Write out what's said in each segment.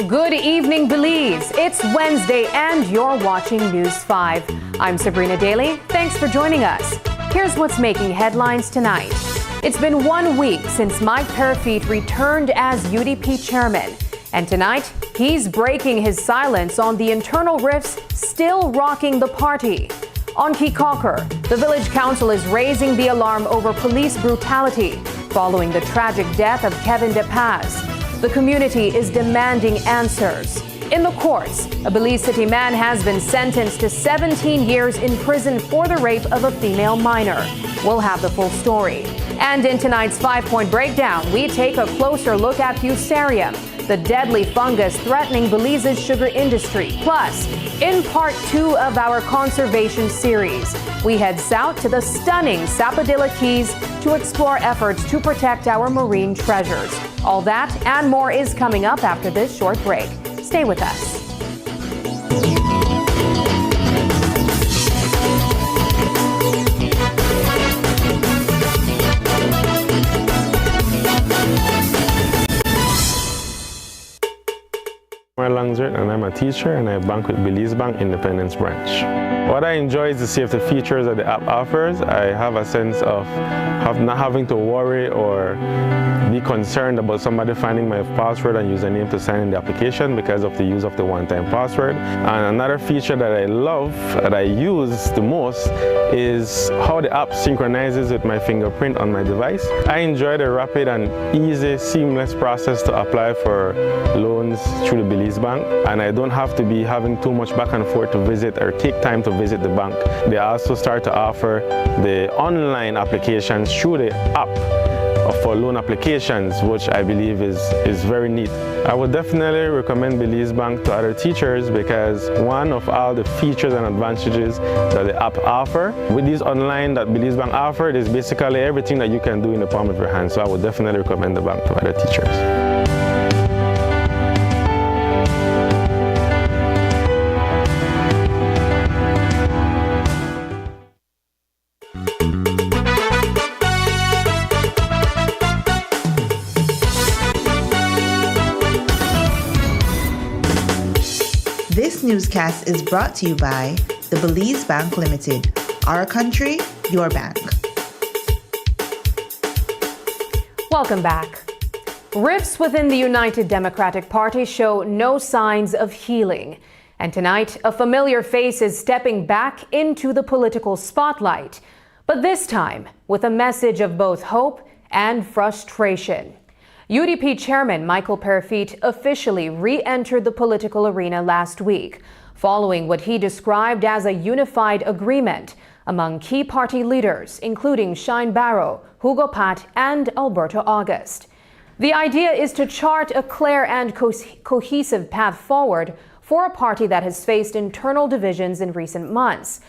Good evening, Belize. It's Wednesday and you're watching News 5. I'm Sabrina Daly. Thanks for joining us. Here's what's making headlines tonight. It's been 1 week since Mike Parafit returned as UDP chairman. And tonight, he's breaking his silence on the internal rifts still rocking the party. On Kikocker, the village council is raising the alarm over police brutality following the tragic death of Kevin DePaz. The community is demanding answers. In the courts, a Belize City man has been sentenced to 17 years in prison for the rape of a female minor. We'll have the full story. And in tonight's 5-point breakdown, we take a closer look at Fusarium, the deadly fungus threatening Belize's sugar industry. Plus, in part 2 of our conservation series, we head south to the stunning Sapodilla Keys to explore efforts to protect our marine treasures. All that and more is coming up after this short break. Stay with us. Langzert, and I'm a teacher and I bank with Belize Bank Independence Branch. What I enjoy is the safety features that the app offers. I have a sense of not having to worry or be concerned about somebody finding my password and username to sign in the application because of the use of the one-time password. And another feature that I love, that I use the most, is how the app synchronizes with my fingerprint on my device. I enjoy the rapid and easy, seamless process to apply for loans through the Belize Bank, and I don't have to be having too much back and forth to visit or take time to visit the bank. They also start to offer the online applications through the app for loan applications, which I believe is very neat. I would definitely recommend Belize Bank to other teachers because one of all the features and advantages that the app offer, with these online that Belize Bank offered, is basically everything that you can do in the palm of your hand. So I would definitely recommend the bank to other teachers. This newscast is brought to you by the Belize Bank Limited. Our country, your bank. Welcome back. Rifts within the United Democratic Party show no signs of healing. And tonight, a familiar face is stepping back into the political spotlight. But this time, with a message of both hope and frustration. UDP Chairman Michael Parafit officially re-entered the political arena last week, following what he described as a unified agreement among key party leaders, including Shine Barrow, Hugo Pat, and Alberto August. The idea is to chart a clear and cohesive path forward for a party that has faced internal divisions in recent months.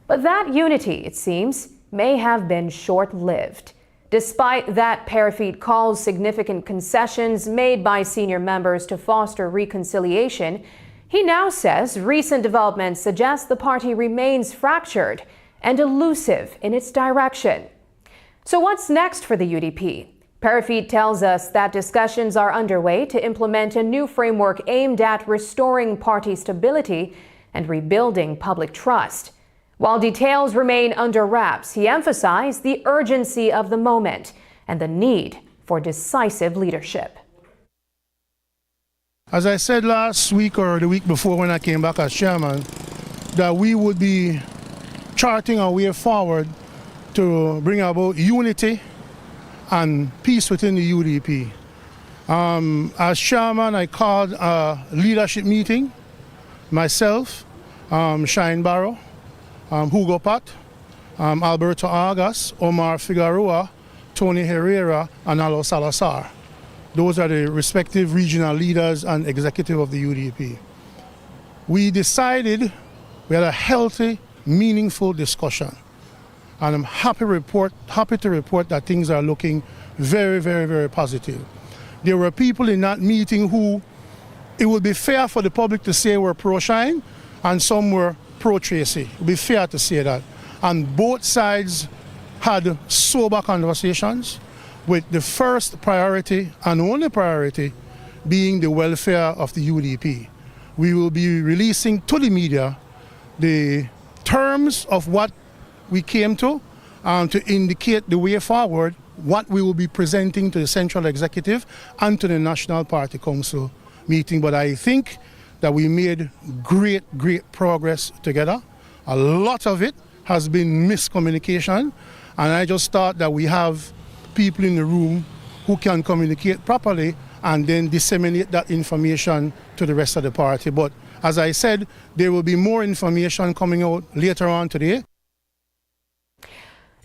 But that unity, it seems, may have been short-lived. Despite that, Parafit calls significant concessions made by senior members to foster reconciliation, he now says recent developments suggest the party remains fractured and elusive in its direction. So what's next for the UDP? Parafit tells us that discussions are underway to implement a new framework aimed at restoring party stability and rebuilding public trust. While details remain under wraps, he emphasized the urgency of the moment and the need for decisive leadership. As I said last week or the week before when I came back as chairman, that we would be charting our way forward to bring about unity and peace within the UDP. As chairman, I called a leadership meeting, myself, Shine Barrow, Hugo Pat, Alberto August, Omar Figueroa, Tony Herrera, and Alo Salazar. Those are the respective regional leaders and executive of the UDP. We decided we had a healthy, meaningful discussion. And I'm happy to report that things are looking very, very, very positive. There were people in that meeting who, it would be fair for the public to say were pro-Shine, and some were pro-Tracy. It would be fair to say that. And both sides had sober conversations with the first priority and only priority being the welfare of the UDP. We will be releasing to the media the terms of what we came to indicate the way forward, what we will be presenting to the Central Executive and to the National Party Council meeting. But I think that we made great progress together. A lot of it has been miscommunication, and I just thought that we have people in the room who can communicate properly and then disseminate that information to the rest of the party. But as I said, there will be more information coming out later on today.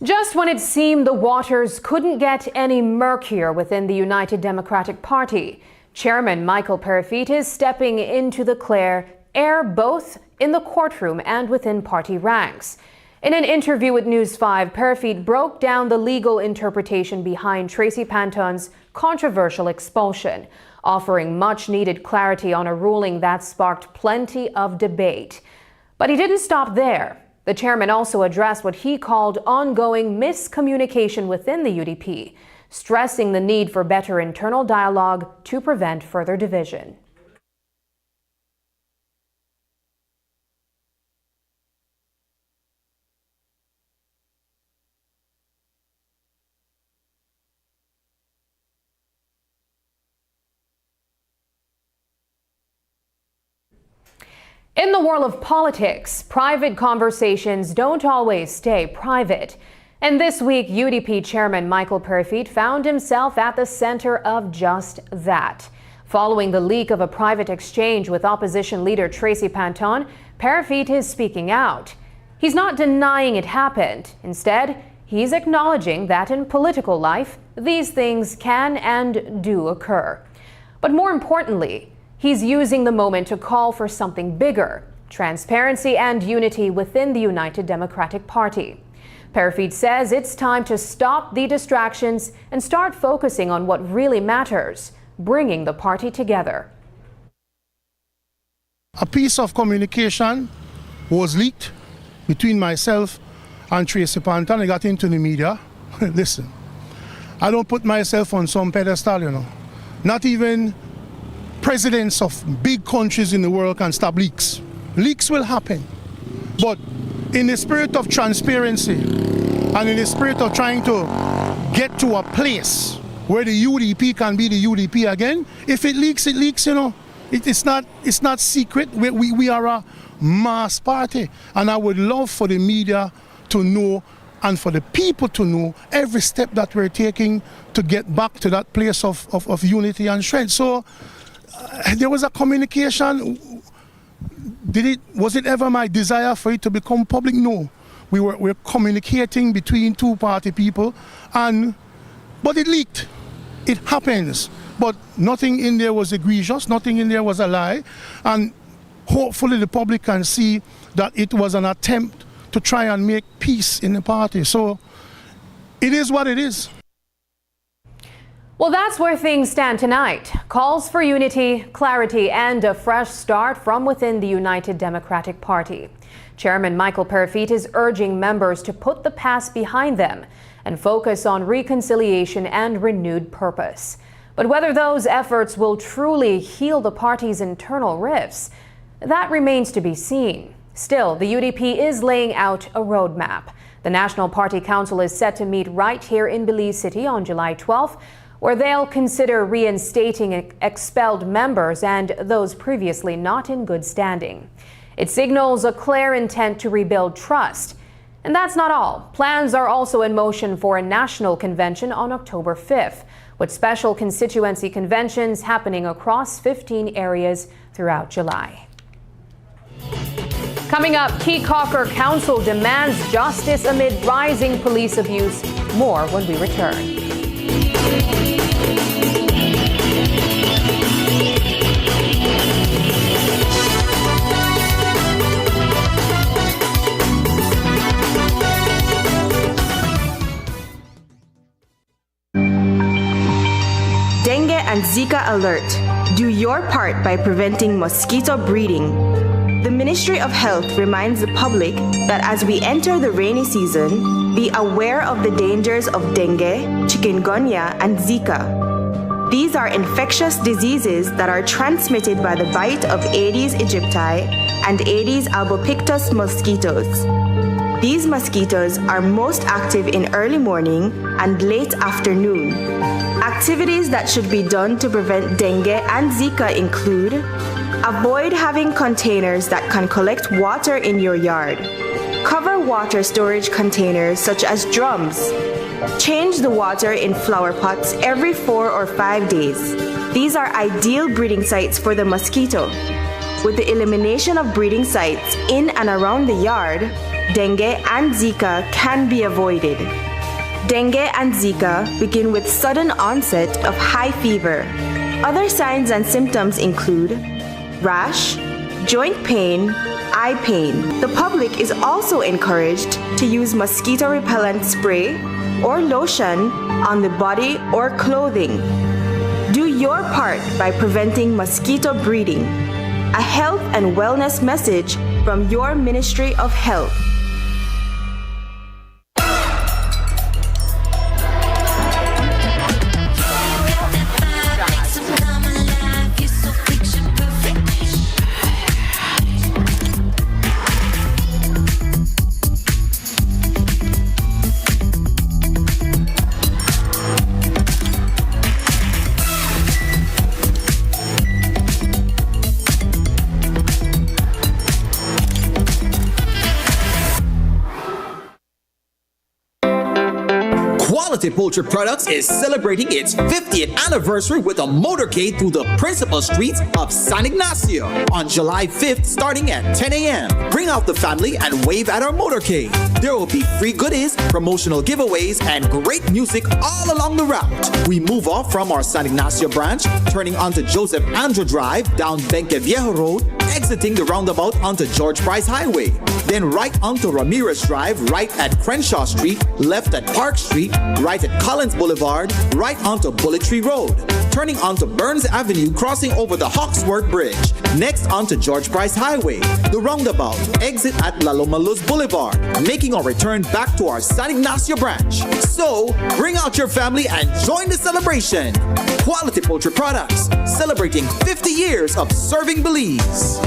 Just when it seemed the waters couldn't get any murkier within the United Democratic Party, Chairman Michael Parafit is stepping into the clear air both in the courtroom and within party ranks. In an interview with News 5, Parafit broke down the legal interpretation behind Tracy Panton's controversial expulsion, offering much-needed clarity on a ruling that sparked plenty of debate. But he didn't stop there. The chairman also addressed what he called ongoing miscommunication within the UDP, stressing the need for better internal dialogue to prevent further division. In the world of politics, private conversations don't always stay private. And this week, UDP Chairman Michael Parafit found himself at the center of just that. Following the leak of a private exchange with opposition leader Tracy Panton, Parafit is speaking out. He's not denying it happened. Instead, he's acknowledging that in political life, these things can and do occur. But more importantly, he's using the moment to call for something bigger: transparency and unity within the United Democratic Party. Parafit says it's time to stop the distractions and start focusing on what really matters: bringing the party together. A piece of communication was leaked between myself and Tracy Panton. I got into the media. Listen, I don't put myself on some pedestal, you know. Not even presidents of big countries in the world can stop leaks. Leaks will happen. But in the spirit of transparency and in the spirit of trying to get to a place where the UDP can be the UDP again, if it leaks, you know. It's not secret. We are a mass party. And I would love for the media to know and for the people to know every step that we're taking to get back to that place of unity and strength. So there was a communication. Was it ever my desire for it to become public? No. We're communicating between two party people, but it leaked. It happens. But nothing in there was egregious, nothing in there was a lie, and hopefully the public can see that it was an attempt to try and make peace in the party. So it is what it is. Well, that's where things stand tonight. Calls for unity, clarity, and a fresh start from within the United Democratic Party. Chairman Michael Parafit is urging members to put the past behind them and focus on reconciliation and renewed purpose. But whether those efforts will truly heal the party's internal rifts, that remains to be seen. Still, the UDP is laying out a roadmap. The National Party Council is set to meet right here in Belize City on July 12th, where they'll consider reinstating expelled members and those previously not in good standing. It signals a clear intent to rebuild trust. And that's not all. Plans are also in motion for a national convention on October 5th, with special constituency conventions happening across 15 areas throughout July. Coming up, Key Cocker Council demands justice amid rising police abuse. More when we return. Dengue and Zika alert. Do your part by preventing mosquito breeding. The Ministry of Health reminds the public that as we enter the rainy season, be aware of the dangers of dengue, chikungunya, and Zika. These are infectious diseases that are transmitted by the bite of Aedes aegypti and Aedes albopictus mosquitoes. These mosquitoes are most active in early morning and late afternoon. Activities that should be done to prevent dengue and Zika include: avoid having containers that can collect water in your yard. Cover water storage containers such as drums. Change the water in flower pots every 4 or 5 days. These are ideal breeding sites for the mosquito. With the elimination of breeding sites in and around the yard, dengue and Zika can be avoided. Dengue and Zika begin with sudden onset of high fever, Other signs and symptoms include rash, joint pain, eye pain. The public is also encouraged to use mosquito repellent spray or lotion on the body or clothing. Do your part by preventing mosquito breeding. A health and wellness message from your Ministry of Health. Quality Poultry Products is celebrating its 50th anniversary with a motorcade through the principal streets of San Ignacio on July 5th starting at 10 a.m. Bring out the family and wave at our motorcade. There will be free goodies, promotional giveaways, and great music all along the route. We move off from our San Ignacio branch, turning onto Joseph Andrew Drive, down Benque Viejo Road, exiting the roundabout onto George Price Highway. Then right onto Ramirez Drive, right at Crenshaw Street, left at Park Street, right at Collins Boulevard, right onto Bullet Tree Road. Turning onto Burns Avenue, crossing over the Hawksworth Bridge. Next onto George Price Highway. The roundabout, exit at La Loma Luz Boulevard, making our return back to our San Ignacio branch. So, bring out your family and join the celebration. Quality Poultry Products, celebrating 50 years of serving Belize.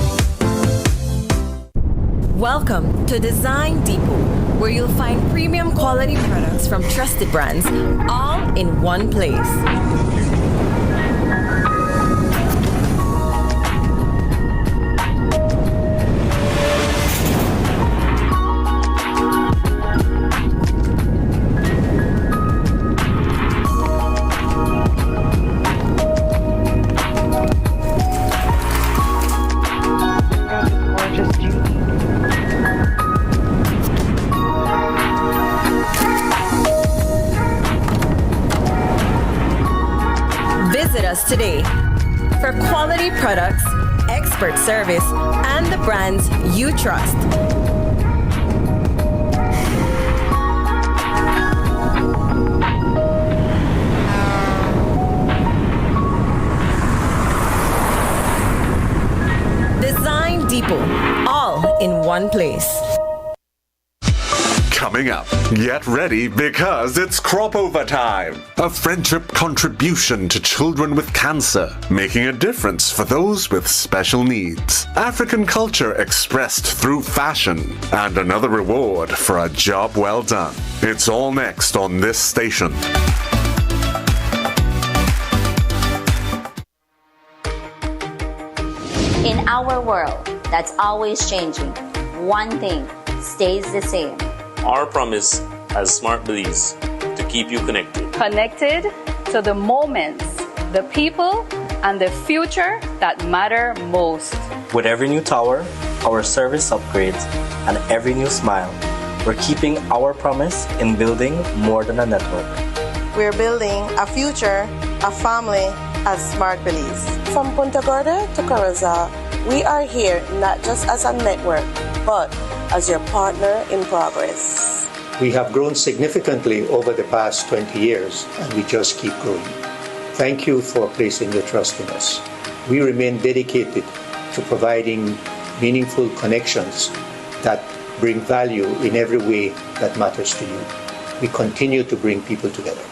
Welcome to Design Depot, where you'll find premium quality products from trusted brands, all in one place. Visit us today for quality products, expert service, and the brands you trust. Design Depot, all in one place. Coming up, get ready because it's crop over time. A friendship contribution to children with cancer, making a difference for those with special needs. African culture expressed through fashion, and another reward for a job well done. It's all next on this station. In our world that's always changing, one thing stays the same. Our promise as Smart Belize to keep you connected. Connected to the moments, the people, and the future that matter most. With every new tower, our service upgrades, and every new smile, we're keeping our promise in building more than a network. We're building a future, a family as Smart Belize. From Punta Gorda to Corozal, we are here not just as a network, but as your partner in progress. We have grown significantly over the past 20 years, and we just keep growing. Thank you for placing your trust in us. We remain dedicated to providing meaningful connections that bring value in every way that matters to you. We continue to bring people together.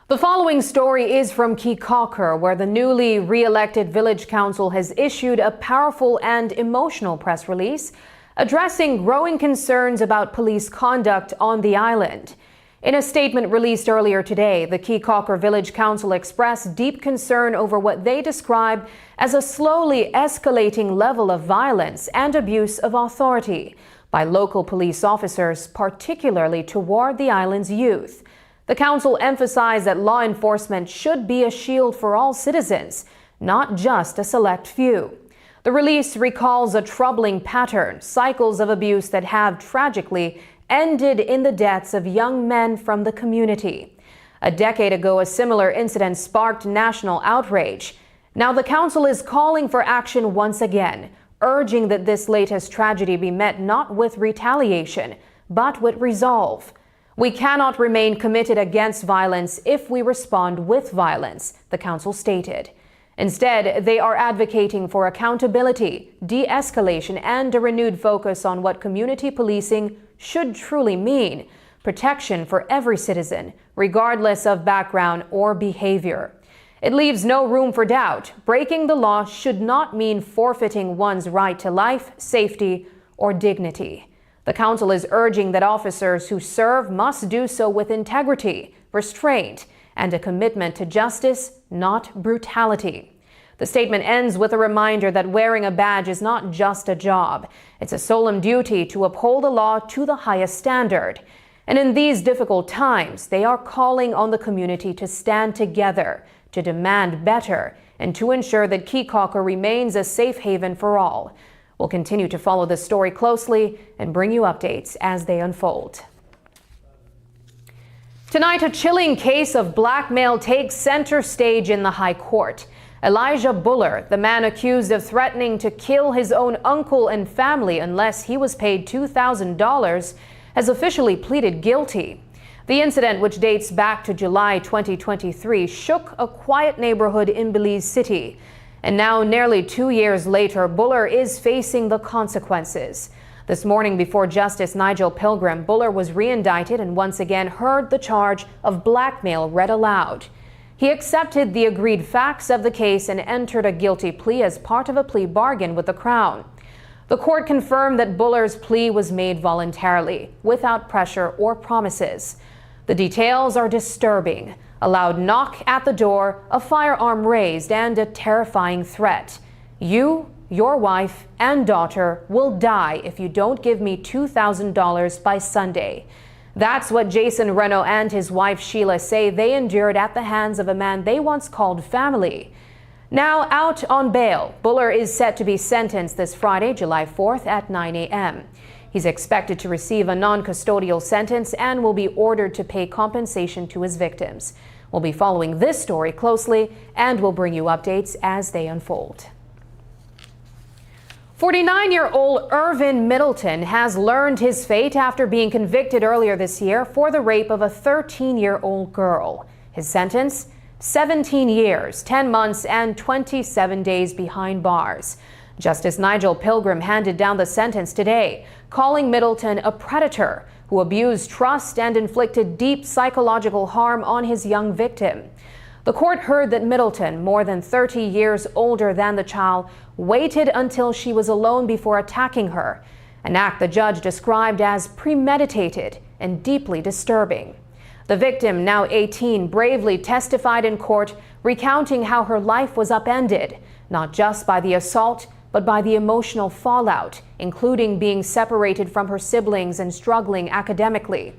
The following story is from Kikocker, where the newly re-elected village council has issued a powerful and emotional press release addressing growing concerns about police conduct on the island. In a statement released earlier today, the Kikocker Village Council expressed deep concern over what they describe as a slowly escalating level of violence and abuse of authority by local police officers, particularly toward the island's youth. The council emphasized that law enforcement should be a shield for all citizens, not just a select few. The release recalls a troubling pattern, cycles of abuse that have tragically ended in the deaths of young men from the community. A decade ago, a similar incident sparked national outrage. Now the council is calling for action once again, urging that this latest tragedy be met not with retaliation, but with resolve. We cannot remain committed against violence if we respond with violence, the council stated. Instead, they are advocating for accountability, de-escalation, and a renewed focus on what community policing should truly mean: protection for every citizen, regardless of background or behavior. It leaves no room for doubt. Breaking the law should not mean forfeiting one's right to life, safety, or dignity. The council is urging that officers who serve must do so with integrity, restraint, and a commitment to justice, not brutality. The statement ends with a reminder that wearing a badge is not just a job. It's a solemn duty to uphold the law to the highest standard. And in these difficult times, they are calling on the community to stand together, to demand better, and to ensure that Kekauke remains a safe haven for all. We'll continue to follow this story closely and bring you updates as they unfold. Tonight, a chilling case of blackmail takes center stage in the High Court. Elijah Buller, the man accused of threatening to kill his own uncle and family unless he was paid $2,000, has officially pleaded guilty. The incident, which dates back to July 2023, shook a quiet neighborhood in Belize City. And now, nearly 2 years later, Buller is facing the consequences. This morning, before Justice Nigel Pilgrim, Buller was re-indicted and once again heard the charge of blackmail read aloud. He accepted the agreed facts of the case and entered a guilty plea as part of a plea bargain with the Crown. The court confirmed that Buller's plea was made voluntarily, without pressure or promises. The details are disturbing: a loud knock at the door, a firearm raised, and a terrifying threat. You, your wife, and daughter will die if you don't give me $2,000 by Sunday. That's what Jason Reno and his wife Sheila say they endured at the hands of a man they once called family. Now out on bail, Buller is set to be sentenced this Friday, July 4th at 9 a.m. He's expected to receive a non-custodial sentence and will be ordered to pay compensation to his victims. We'll be following this story closely and we'll bring you updates as they unfold. 49-year-old Irvin Middleton has learned his fate after being convicted earlier this year for the rape of a 13-year-old girl. His sentence? 17 years, 10 months, and 27 days behind bars. Justice Nigel Pilgrim handed down the sentence today, calling Middleton a predator who abused trust and inflicted deep psychological harm on his young victim. The court heard that Middleton, more than 30 years older than the child, waited until she was alone before attacking her, an act the judge described as premeditated and deeply disturbing. The victim, now 18, bravely testified in court, recounting how her life was upended, not just by the assault, but by the emotional fallout, including being separated from her siblings and struggling academically.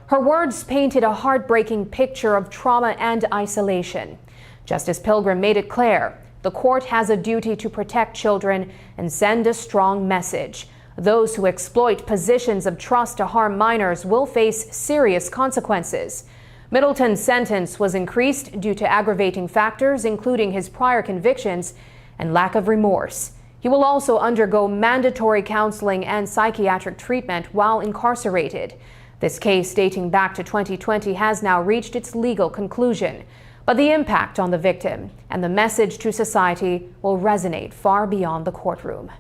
Her words painted a heartbreaking picture of trauma and isolation. Justice Pilgrim made it clear the court has a duty to protect children and send a strong message. Those who exploit positions of trust to harm minors will face serious consequences. Middleton's sentence was increased due to aggravating factors, including his prior convictions and lack of remorse. He will also undergo mandatory counseling and psychiatric treatment while incarcerated. This case, dating back to 2020, has now reached its legal conclusion. But the impact on the victim and the message to society will resonate far beyond the courtroom.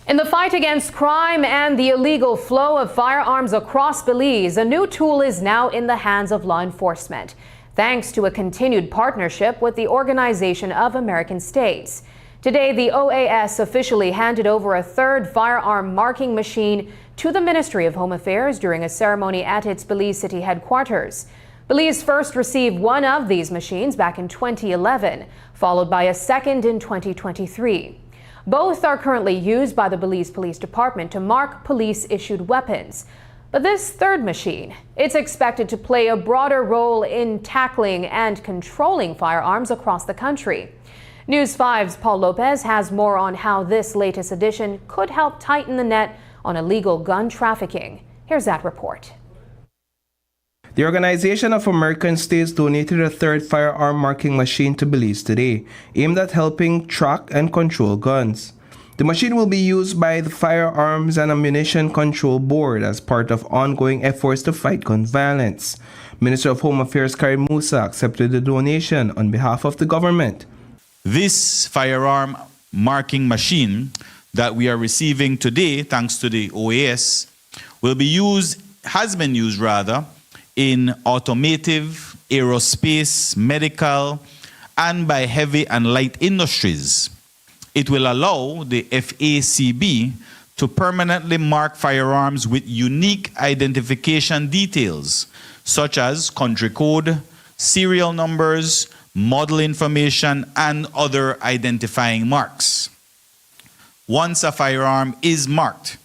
In the fight against crime and the illegal flow of firearms across Belize, a new tool is now in the hands of law enforcement, thanks to a continued partnership with the Organization of American States. Today, the OAS officially handed over a third firearm marking machine to the Ministry of Home Affairs during a ceremony at its Belize City headquarters. Belize first received one of these machines back in 2011, followed by a second in 2023. Both are currently used by the Belize Police Department to mark police-issued weapons. But this third machine, it's expected to play a broader role in tackling and controlling firearms across the country. News 5's Paul Lopez has more on how this latest addition could help tighten the net on illegal gun trafficking. Here's that report. The Organization of American States donated a third firearm marking machine to Belize today, aimed at helping track and control guns. The machine will be used by the Firearms and Ammunition Control Board as part of ongoing efforts to fight gun violence. Minister of Home Affairs Karim Musa accepted the donation on behalf of the government. This firearm marking machine that we are receiving today, thanks to the OAS, has been used in automotive, aerospace, medical, and by heavy and light industries. It will allow the FACB to permanently mark firearms with unique identification details, such as country code, serial numbers, model information, and other identifying marks. Once a firearm is marked,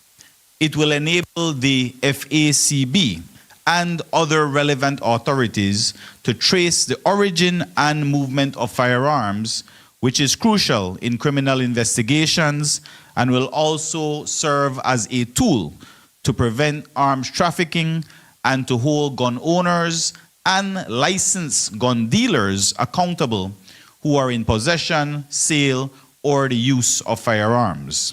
it will enable the FACB and other relevant authorities to trace the origin and movement of firearms, which is crucial in criminal investigations and will also serve as a tool to prevent arms trafficking and to hold gun owners and licensed gun dealers accountable who are in possession, sale, or the use of firearms.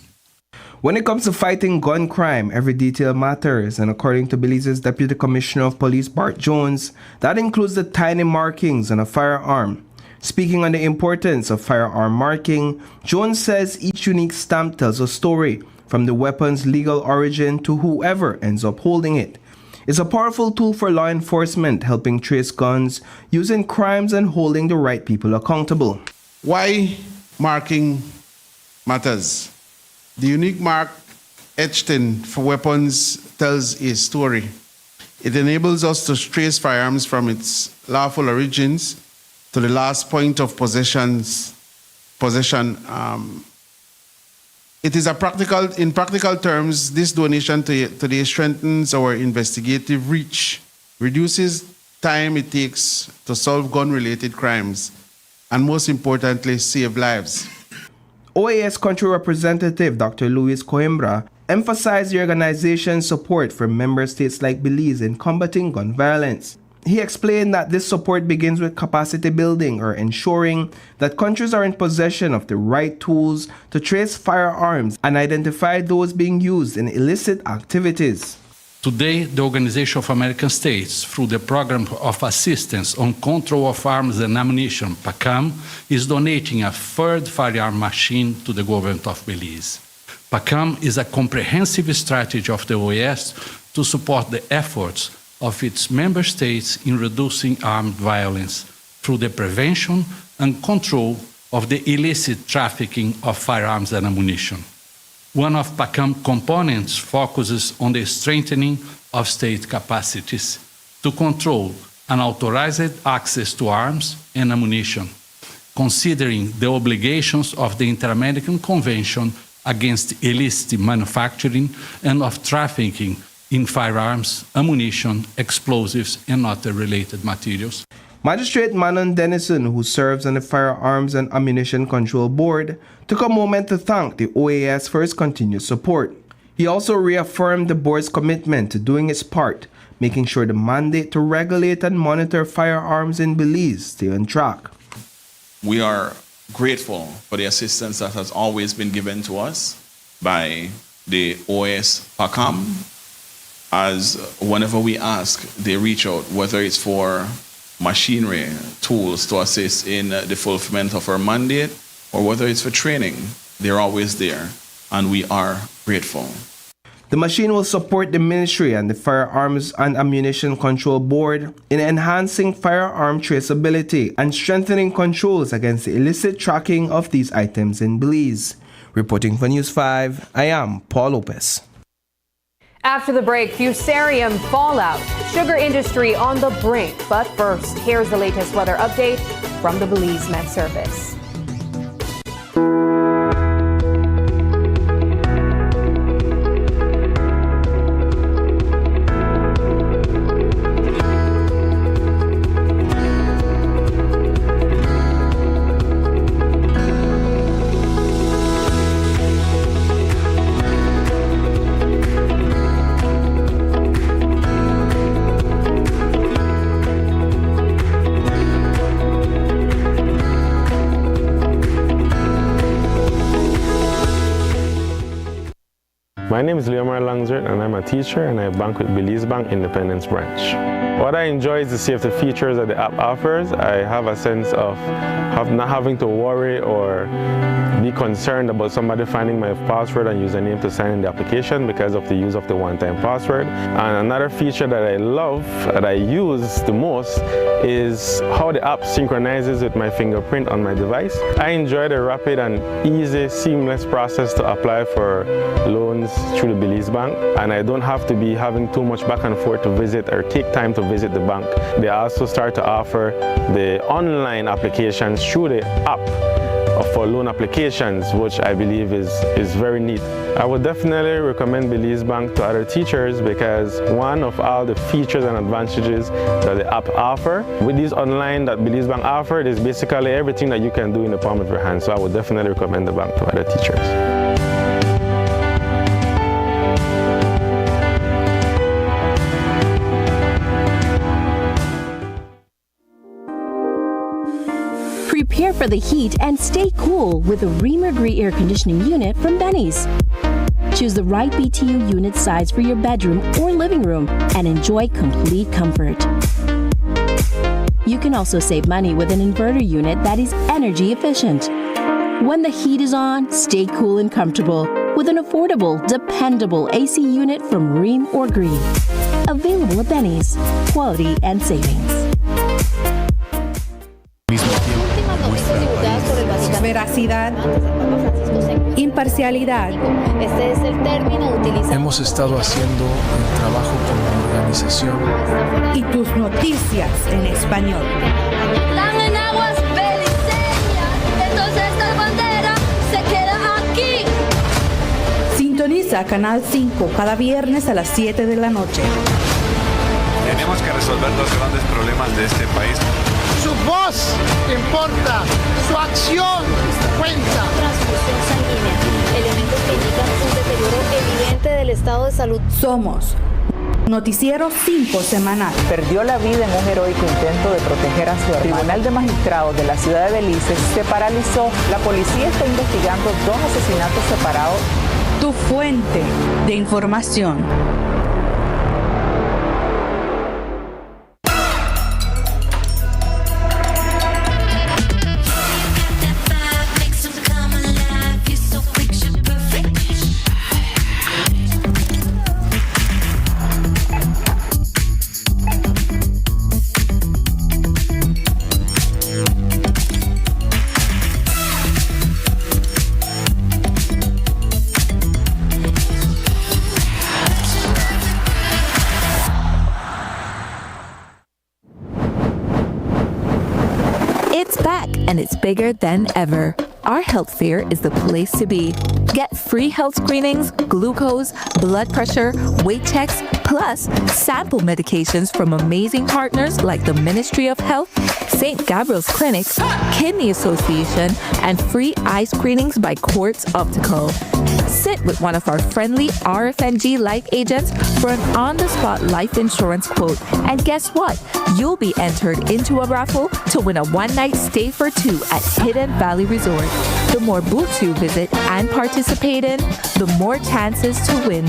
When it comes to fighting gun crime, every detail matters, and according to Belize's Deputy Commissioner of Police Bart Jones, that includes the tiny markings on a firearm. Speaking on the importance of firearm marking, Jones says each unique stamp tells a story, from the weapon's legal origin to whoever ends up holding it. It's a powerful tool for law enforcement, helping trace guns, using crimes, and holding the right people accountable. Why marking matters? The unique mark etched in for weapons tells a story. It enables us to trace firearms from its lawful origins to the last point of possession. It is in practical terms, this donation today strengthens our investigative reach, reduces time it takes to solve gun-related crimes, and most importantly, save lives. OAS Country Representative Dr. Luis Coimbra emphasized the organization's support for member states like Belize in combating gun violence. He explained that this support begins with capacity building or ensuring that countries are in possession of the right tools to trace firearms and identify those being used in illicit activities. Today, the Organization of American States, through the Program of Assistance on Control of Arms and Ammunition, PACAM, is donating a third firearm machine to the government of Belize. PACAM is a comprehensive strategy of the OAS to support the efforts of its member states in reducing armed violence through the prevention and control of the illicit trafficking of firearms and ammunition. One of PACAM components focuses on the strengthening of state capacities to control unauthorized access to arms and ammunition, considering the obligations of the Inter-American Convention against illicit manufacturing and of trafficking in firearms, ammunition, explosives, and other related materials. Magistrate Manon Dennison, who serves on the Firearms and Ammunition Control Board, took a moment to thank the OAS for its continued support. He also reaffirmed the board's commitment to doing its part, making sure the mandate to regulate and monitor firearms in Belize stay on track. We are grateful for the assistance that has always been given to us by the OAS PACAM, as whenever we ask, they reach out, whether it's for machinery, tools to assist in the fulfillment of our mandate, or whether it's for training, they're always there, and we are grateful. The machine will support the Ministry and the Firearms and Ammunition Control Board in enhancing firearm traceability and strengthening controls against the illicit tracking of these items in Belize. Reporting for News 5, I am Paul Lopez. After the break, fusarium fallout, sugar industry on the brink. But first, here's the latest weather update from the Belize Met Service. My name is Leomar Langzert and I'm a teacher and I bank with Belize Bank Independence Branch. What I enjoy is the safety features that the app offers. I have a sense of not having to worry or be concerned about somebody finding my password and username to sign in the application because of the use of the one-time password. And another feature that I love, that I use the most, is how the app synchronizes with my fingerprint on my device. I enjoy the rapid and easy, seamless process to apply for loans through the Belize Bank, and I don't have to be having too much back and forth to visit or take time to visit the bank. They also start to offer the online applications through the app for loan applications, which I believe is very neat. I would definitely recommend Belize Bank to other teachers because one of all the features and advantages that the app offer with these online that Belize Bank offered is basically everything that you can do in the palm of your hand. So I would definitely recommend the bank to other teachers. Prepare for the heat and stay cool with a Reamer Gree air conditioning unit from Benny's. Choose the right BTU unit size for your bedroom or living room and enjoy complete comfort. You can also save money with an inverter unit that is energy efficient. When the heat is on, stay cool and comfortable with an affordable, dependable AC unit from Ream or Gree. Available at Benny's. Quality and savings. Veracidad, imparcialidad. Este es el término utilizado. Hemos estado haciendo el trabajo como organización. Y tus noticias en español. Están en aguas beliceñas, entonces esta bandera se queda aquí. Sintoniza Canal 5 cada viernes a las 7 de la noche. Tenemos que resolver los grandes problemas de este país. Su voz importa, su acción cuenta. Transfusión sanguínea, elementos que indican un deterioro evidente del estado de salud. Somos Noticiero 5 Semanal. Perdió la vida en un heroico intento de proteger a su hermano. El Tribunal de Magistrados de la ciudad de Belice se paralizó. La policía está investigando 2 asesinatos separados. Tu fuente de información. And it's bigger than ever. Our health fair is the place to be. Get free health screenings, glucose, blood pressure, weight checks, plus sample medications from amazing partners like the Ministry of Health, St. Gabriel's Clinic, Kidney Association, and free eye screenings by Quartz Optical. Sit with one of our friendly RFNG life agents for an on-the-spot life insurance quote. And guess what? You'll be entered into a raffle to win a one-night stay for 2 at Hidden Valley Resort. The more booths you visit and participate in, the more chances to win.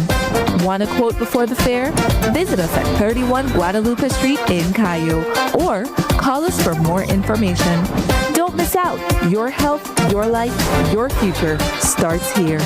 Want a quote before the fair? Visit us at 31 Guadalupe Street in Cayo or call us for more information. Don't miss out. Your health, your life, your future starts here.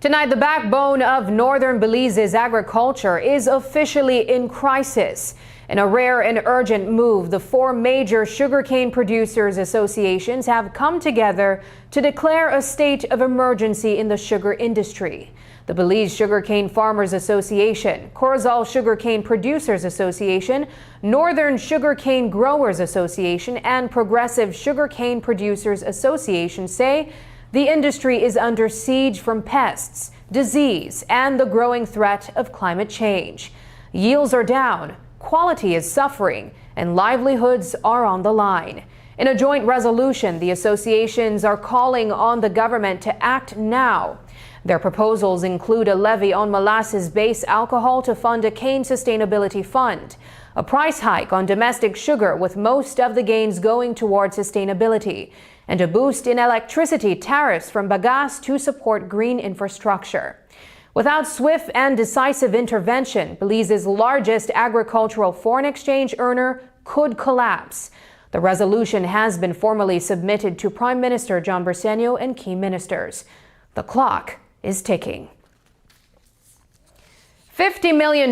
Tonight, the backbone of northern Belize's agriculture is officially in crisis. In a rare and urgent move, the 4 major sugarcane producers associations have come together to declare a state of emergency in the sugar industry. The Belize Sugarcane Farmers Association, Corozal Sugarcane Producers Association, Northern Sugarcane Growers Association, and Progressive Sugarcane Producers Association say the industry is under siege from pests, disease, and the growing threat of climate change. Yields are down, quality is suffering, and livelihoods are on the line. In a joint resolution, the associations are calling on the government to act now. Their proposals include a levy on molasses-based alcohol to fund a cane sustainability fund, a price hike on domestic sugar with most of the gains going toward sustainability, and a boost in electricity tariffs from bagasse to support green infrastructure. Without swift and decisive intervention, Belize's largest agricultural foreign exchange earner could collapse. The resolution has been formally submitted to Prime Minister John Briceño and key ministers. The clock is ticking. $50 million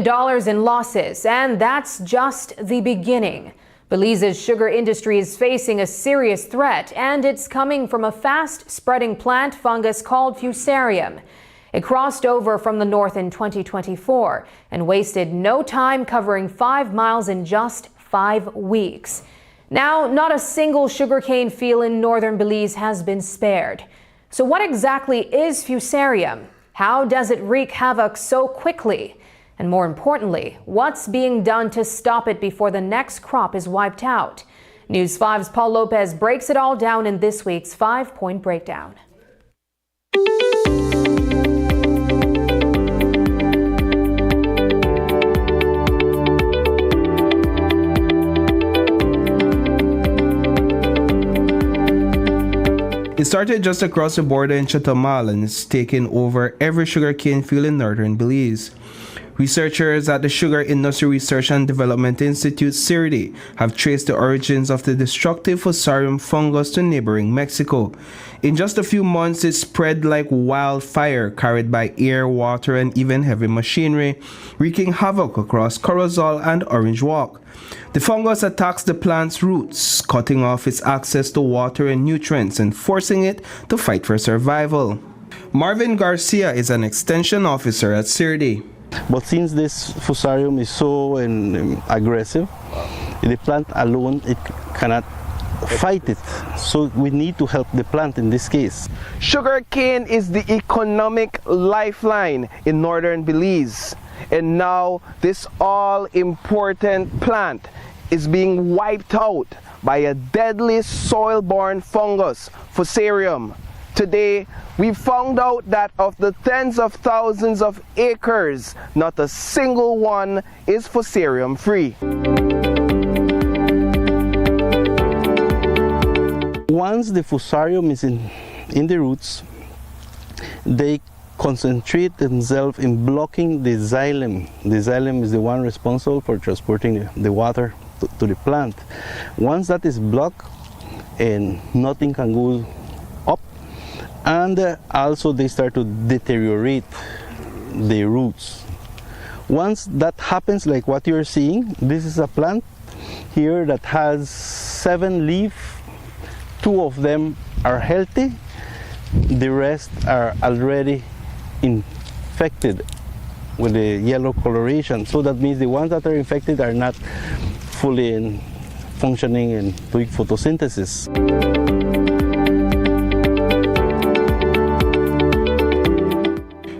in losses, and that's just the beginning. Belize's sugar industry is facing a serious threat, and it's coming from a fast-spreading plant fungus called Fusarium. It crossed over from the north in 2024 and wasted no time, covering 5 miles in just 5 weeks. Now, not a single sugarcane field in northern Belize has been spared. So what exactly is Fusarium? How does it wreak havoc so quickly? And more importantly, what's being done to stop it before the next crop is wiped out? News 5's Paul Lopez breaks it all down in this week's 5-point breakdown. It started just across the border in Chatamal and it's taken over every sugarcane field in northern Belize. Researchers at the Sugar Industry Research and Development Institute, CIRDI, have traced the origins of the destructive Fusarium fungus to neighboring Mexico. In just a few months, it spread like wildfire, carried by air, water, and even heavy machinery, wreaking havoc across Corozal and Orange Walk. The fungus attacks the plant's roots, cutting off its access to water and nutrients and forcing it to fight for survival. Marvin Garcia is an extension officer at CIRDI. But since this Fusarium is so aggressive, the plant alone, it cannot fight it. So we need to help the plant in this case. Sugarcane is the economic lifeline in northern Belize. And now this all-important plant is being wiped out by a deadly soil-borne fungus, Fusarium. Today, we found out that of the tens of thousands of acres, not a single one is Fusarium free. Once the Fusarium is in the roots, they concentrate themselves in blocking the xylem. The xylem is the one responsible for transporting the water to the plant. Once that is blocked, and nothing can go up, and also they start to deteriorate the roots. Once that happens, like what you're seeing, this is a plant here that has 7 leaves. 2 of them are healthy, the rest are already infected with the yellow coloration. So that means the ones that are infected are not fully functioning and doing photosynthesis.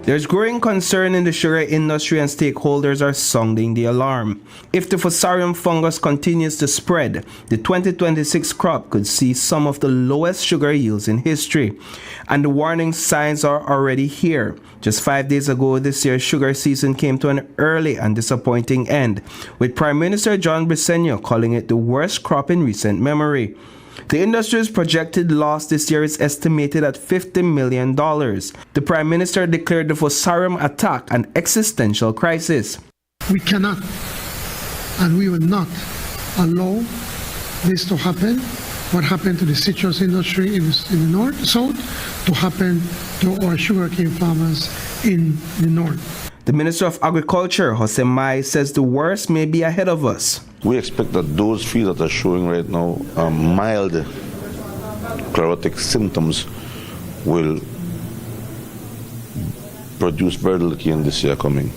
There's growing concern in the sugar industry and stakeholders are sounding the alarm. If the Fusarium fungus continues to spread, the 2026 crop could see some of the lowest sugar yields in history. And the warning signs are already here. Just 5 days ago, this year's sugar season came to an early and disappointing end, with Prime Minister John Briceño calling it the worst crop in recent memory. The industry's projected loss this year is estimated at $50 million. The Prime Minister declared the Fusarium attack an existential crisis. We cannot and we will not allow this to happen. what happened to the citrus industry in the north, south, to happen to our sugarcane farmers in the north. The Minister of Agriculture, Jose Mai, says the worst may be ahead of us. We expect that those fields that are showing right now mild chlorotic symptoms will produce very little cane this year coming.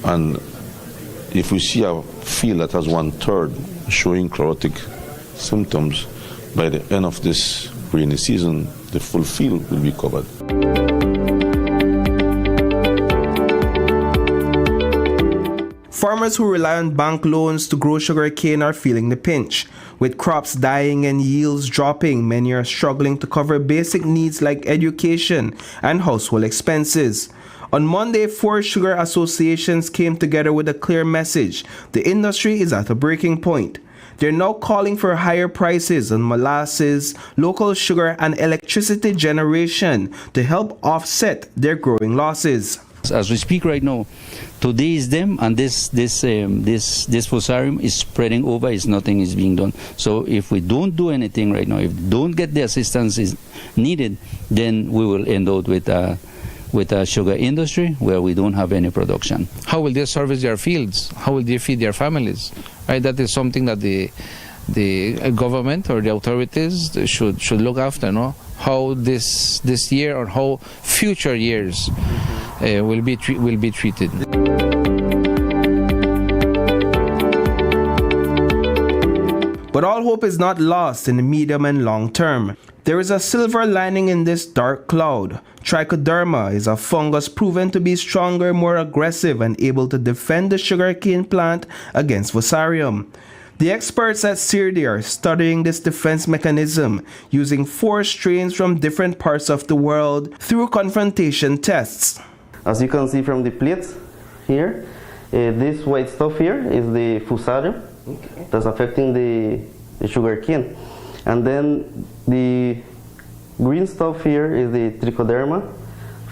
And if we see a field that has 1/3 showing chlorotic symptoms, by the end of this rainy season, the full field will be covered. Farmers who rely on bank loans to grow sugarcane are feeling the pinch. With crops dying and yields dropping, many are struggling to cover basic needs like education and household expenses. On Monday, 4 sugar associations came together with a clear message. The industry is at a breaking point. They're now calling for higher prices on molasses, local sugar, and electricity generation to help offset their growing losses. As we speak right now, today is them, and this fusarium is spreading over. Nothing is being done. So if we don't do anything right now, if we don't get the assistance is needed, then we will end up with a sugar industry where we don't have any production. How will they service their fields? How will they feed their families? Right, that is something that the government or the authorities should look after. No, how this year or how future years will be treated. But all hope is not lost in the medium and long term. There is a silver lining in this dark cloud. Trichoderma is a fungus proven to be stronger, more aggressive, and able to defend the sugarcane plant against Fusarium. The experts at CIRDI are studying this defense mechanism using 4 strains from different parts of the world through confrontation tests. As you can see from the plates here, this white stuff here is the Fusarium that's affecting the sugarcane. And then the green stuff here is the Trichoderma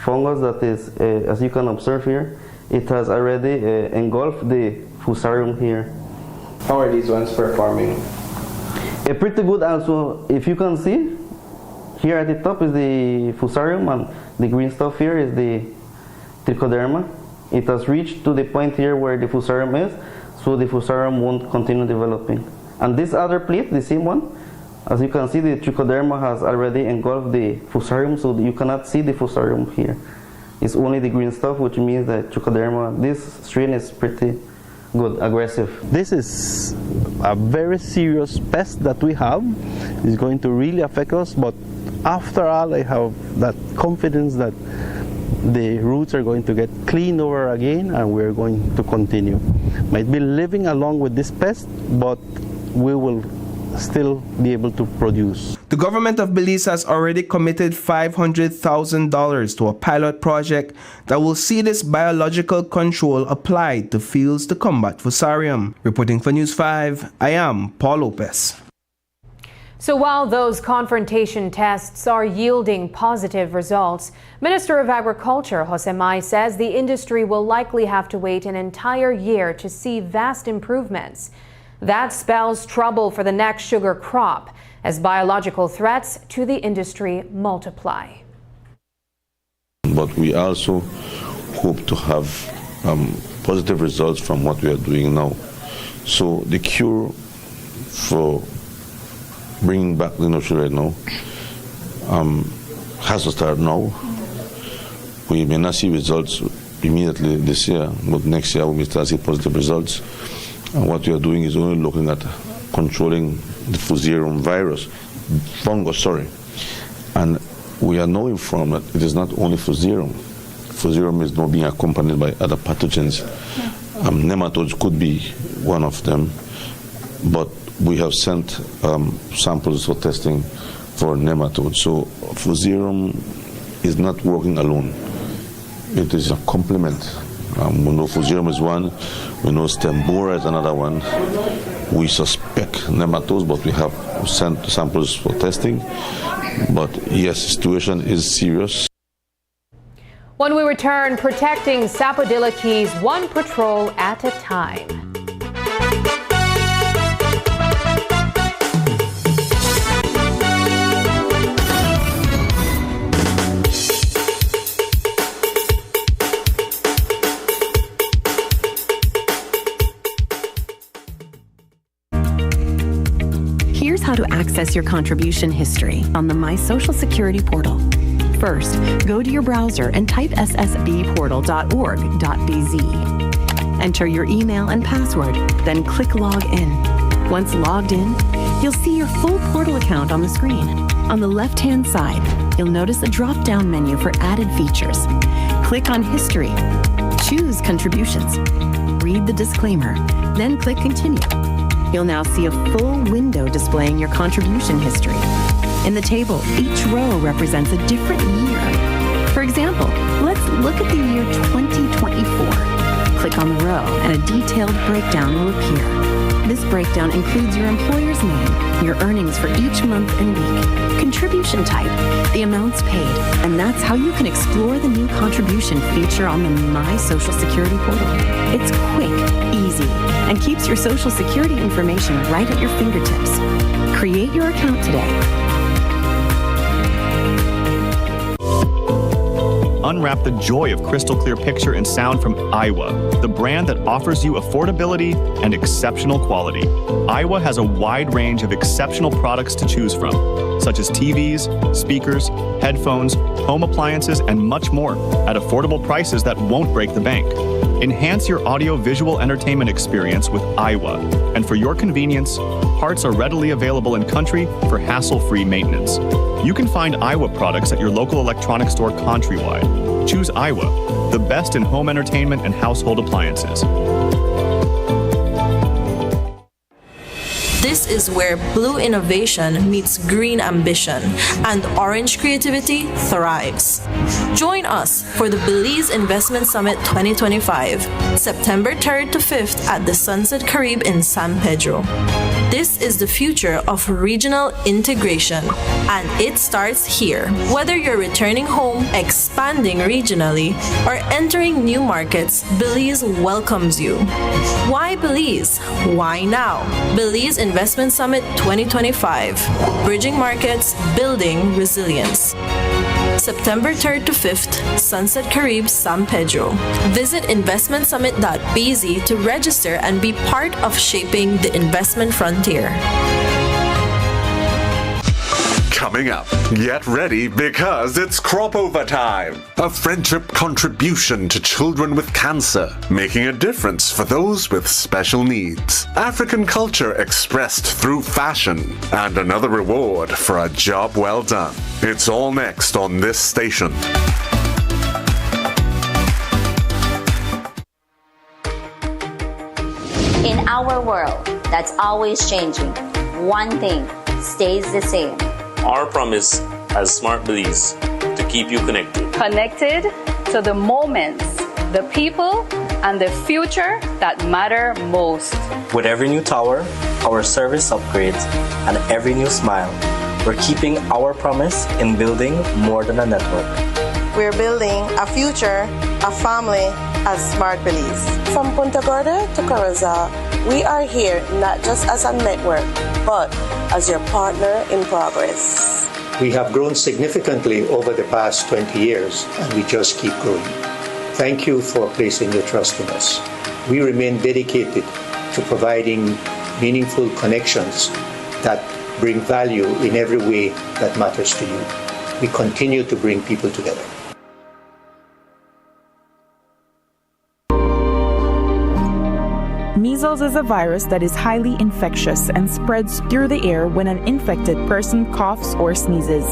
fungus that is, as you can observe here, it has already engulfed the Fusarium here. How are these ones performing? Pretty good also. If you can see, here at the top is the Fusarium and the green stuff here is the Trichoderma. It has reached to the point here where the Fusarium is, so the Fusarium won't continue developing. And this other plate, the same one, as you can see, the Trichoderma has already engulfed the Fusarium, so you cannot see the Fusarium here. It's only the green stuff, which means that Trichoderma, this strain is pretty good, aggressive. This is a very serious pest that we have. It's going to really affect us, but after all, I have that confidence that the roots are going to get cleaned over again and we're going to continue. Might be living along with this pest, but we will still be able to produce. The government of Belize has already committed $500,000 to a pilot project that will see this biological control applied to fields to combat Fusarium. Reporting for News 5, I am Paul Lopez. So while those confrontation tests are yielding positive results, Minister of Agriculture Jose Mai says the industry will likely have to wait an entire year to see vast improvements. That spells trouble for the next sugar crop as biological threats to the industry multiply. But we also hope to have positive results from what we are doing now. So the cure for bringing back the industry right now has to start now. We may not see results immediately this year, but next year we may start seeing positive results. And what we are doing is only looking at controlling the Fusarium virus, fungus, And we are now informed that it is not only Fusarium. Fusarium is now being accompanied by other pathogens. Nematodes could be one of them, but we have sent samples for testing for nematodes. So Fusarium is not working alone. It is a complement. We know Fusarium is one, we know stem borer is another one. We suspect nematodes, but we have sent samples for testing. But yes, the situation is serious. When we return, protecting Sapodilla Keys one patrol at a time. access your contribution history on the My Social Security portal. First, go to your browser and type ssbportal.org.bz. Enter your email and password, then click Log In. Once logged in, you'll see your full portal account on the screen. On the left-hand side, you'll notice a drop-down menu for added features. Click on History. Choose Contributions. Read the disclaimer, then click Continue. You'll now see a full window displaying your contribution history. In the table, each row represents a different year. For example, let's look at the year 2024. Click on the row and a detailed breakdown will appear. This breakdown includes your employer's name, your earnings for each month and week, contribution type, the amounts paid, and that's how you can explore the new contribution feature on the My Social Security portal. It's quick, easy, and keeps your Social Security information right at your fingertips. Create your account today. Unwrap the joy of crystal clear picture and sound from Iowa, the brand that offers you affordability and exceptional quality. Iowa has a wide range of exceptional products to choose from, such as TVs, speakers, headphones, home appliances, and much more at affordable prices that won't break the bank. Enhance your audio-visual entertainment experience with Iowa, and for your convenience, parts are readily available in country for hassle-free maintenance. You can find Iowa products at your local electronics store countrywide. Choose Iowa, the best in home entertainment and household appliances. This is where blue innovation meets green ambition and orange creativity thrives. Join us for the Belize Investment Summit 2025, September 3rd to 5th at the Sunset Caribe in San Pedro. This is the future of regional integration, and it starts here. Whether you're returning home, expanding regionally, or entering new markets, Belize welcomes you. Why Belize? Why now? Belize Investment Summit 2025, Bridging Markets, Building Resilience. September 3rd to 5th, Sunset Caribe, San Pedro. Visit investmentsummit.bz to register and be part of shaping the investment frontier. Coming up, get ready because it's crop over time. A friendship contribution to children with cancer, making a difference for those with special needs. African culture expressed through fashion, and another reward for a job well done. It's all next on this station. In our world that's always changing, one thing stays the same. Our promise as Smart Belize to keep you connected. Connected to the moments, the people, and the future that matter most. With every new tower, our service upgrades, and every new smile, we're keeping our promise in building more than a network. We're building a future, a family as Smart Belize. From Punta Gorda to Corozal, we are here not just as a network, but as your partner in progress. We have grown significantly over the past 20 years, and we just keep growing. Thank you for placing your trust in us. We remain dedicated to providing meaningful connections that bring value in every way that matters to you. We continue to bring people together. Measles is a virus that is highly infectious and spreads through the air when an infected person coughs or sneezes.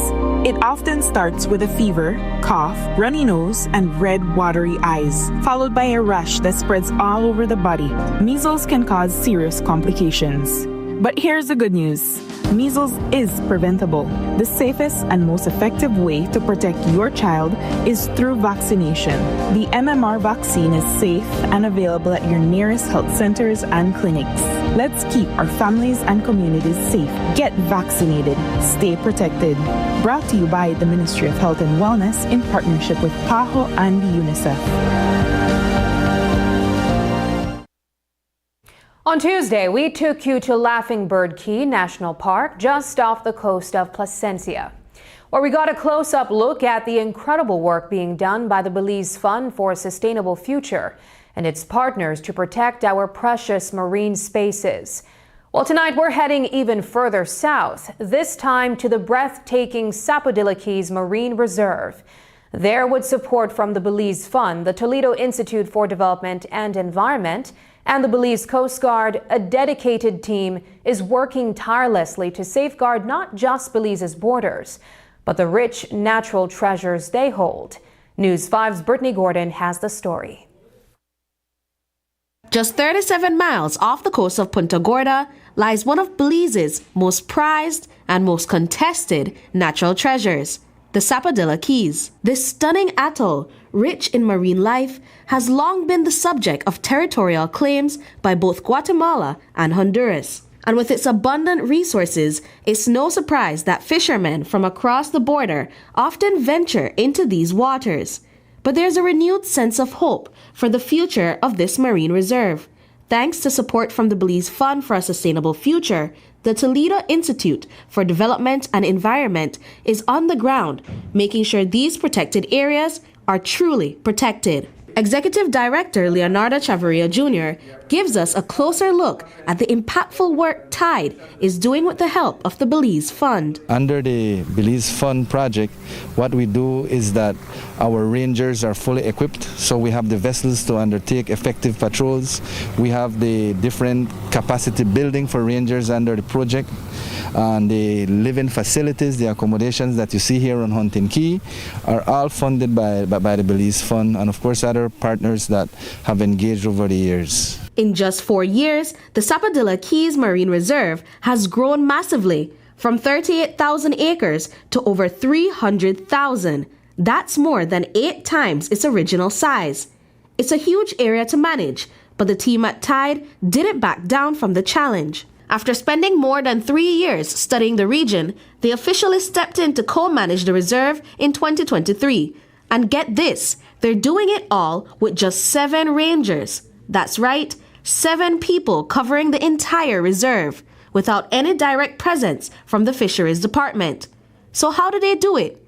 It often starts with a fever, cough, runny nose, and red, watery eyes, followed by a rash that spreads all over the body. Measles can cause serious complications. But here's the good news. Measles is preventable. The safest and most effective way to protect your child is through vaccination. The MMR vaccine is safe and available at your nearest health centers and clinics. Let's keep our families and communities safe. Get vaccinated. Stay protected. Brought to you by the Ministry of Health and Wellness in partnership with PAHO and UNICEF. On Tuesday, we took you to Laughing Bird Key National Park, just off the coast of Placencia, where we got a close-up look at the incredible work being done by the Belize Fund for a Sustainable Future and its partners to protect our precious marine spaces. Well, tonight we're heading even further south, this time to the breathtaking Sapodilla Keys Marine Reserve. There, with support from the Belize Fund, the Toledo Institute for Development and Environment, and the Belize Coast Guard, a dedicated team is working tirelessly to safeguard not just Belize's borders, but the rich natural treasures they hold. News 5's Brittany Gordon has the story. Just 37 miles off the coast of Punta Gorda lies one of Belize's most prized and most contested natural treasures, the Sapodilla Keys. This stunning atoll, rich in marine life, has long been the subject of territorial claims by both Guatemala and Honduras. And with its abundant resources, it's no surprise that fishermen from across the border often venture into these waters. But there's a renewed sense of hope for the future of this marine reserve. Thanks to support from the Belize Fund for a Sustainable Future, the Toledo Institute for Development and Environment is on the ground, making sure these protected areas are truly protected. Executive Director Leonardo Chavarria Jr. gives us a closer look at the impactful work Tide is doing with the help of the Belize Fund. Under the Belize Fund project, what we do is that our rangers are fully equipped, so we have the vessels to undertake effective patrols. We have the different capacity building for rangers under the project, and the living facilities, the accommodations that you see here on Hunting Key are all funded by the Belize Fund, and of course other partners that have engaged over the years. In just 4 years, the Sapodilla Keys Marine Reserve has grown massively, from 38,000 acres to over 300,000. That's more than 8 times its original size. It's a huge area to manage, but the team at Tide didn't back down from the challenge. After spending more than 3 years studying the region, they officially stepped in to co-manage the reserve in 2023. And get this, they're doing it all with just 7 rangers. That's right, 7 people covering the entire reserve, without any direct presence from the Fisheries Department. So how do they do it?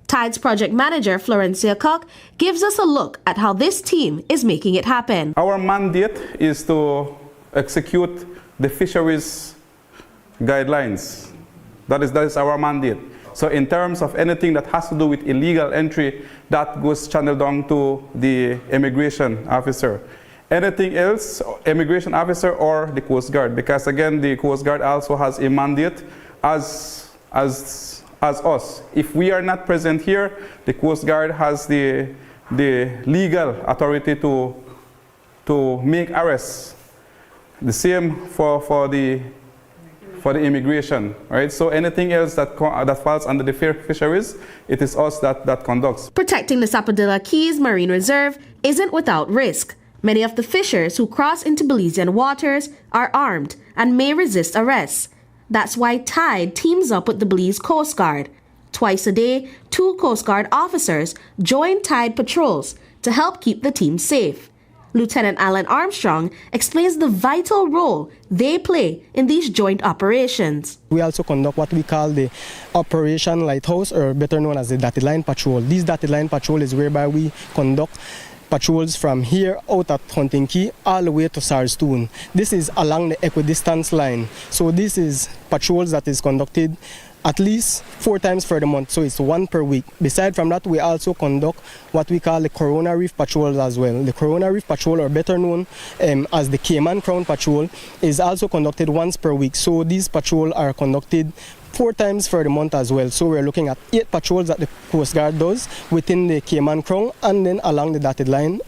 Tide's project manager, Florencia Koch, gives us a look at how this team is making it happen. Our mandate is to execute the fisheries guidelines. That is our mandate. So in terms of anything that has to do with illegal entry, that goes channeled down to the immigration officer. Anything else, immigration officer or the Coast Guard, because again, the Coast Guard also has a mandate as us. If we are not present here, the Coast Guard has the legal authority to make arrests. The same for the immigration, right? So anything else that falls under the fisheries, it is us that conducts. Protecting the Sapodilla Keys Marine Reserve isn't without risk. Many of the fishers who cross into Belizean waters are armed and may resist arrest. That's why Tide teams up with the Belize Coast Guard. Twice a day, 2 Coast Guard officers join Tide patrols to help keep the team safe. Lieutenant Alan Armstrong explains the vital role they play in these joint operations. We also conduct what we call the Operation Lighthouse, or better known as the Dotted Line Patrol. This Dotted Line Patrol is whereby we conduct patrols from here out at Hunting Key all the way to Sarstoon. This is along the equidistance line. So this is patrols that is conducted at least 4 times for the month, so it's 1 per week. Beside from that, we also conduct what we call the Corona Reef Patrols as well. The Corona Reef Patrol, or better known as the Cayman Crown Patrol, is also conducted once per week. So these patrols are conducted 4 times for the month as well. So we're looking at 8 patrols that the Coast Guard does within the Cayman Crown and then along the dotted line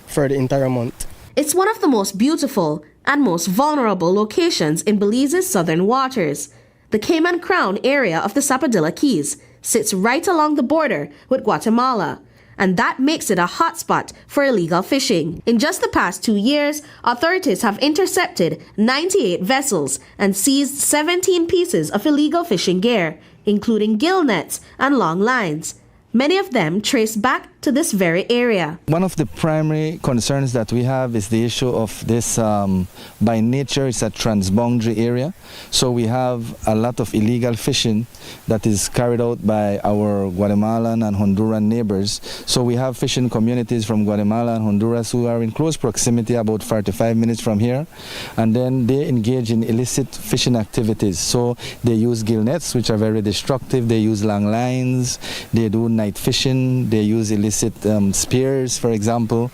for the entire month. It's one of the most beautiful and most vulnerable locations in Belize's southern waters. The Cayman Crown area of the Sapodilla Keys sits right along the border with Guatemala, and that makes it a hotspot for illegal fishing. In just the past 2 years, authorities have intercepted 98 vessels and seized 17 pieces of illegal fishing gear, including gill nets and long lines. Many of them trace back to this very area. One of the primary concerns that we have is the issue of this, by nature, it's a transboundary area. So we have a lot of illegal fishing that is carried out by our Guatemalan and Honduran neighbors. So we have fishing communities from Guatemala and Honduras who are in close proximity, about 45 minutes from here, and then they engage in illicit fishing activities. So they use gill nets, which are very destructive. They use long lines. They do night fishing. They use illicit spears, for example.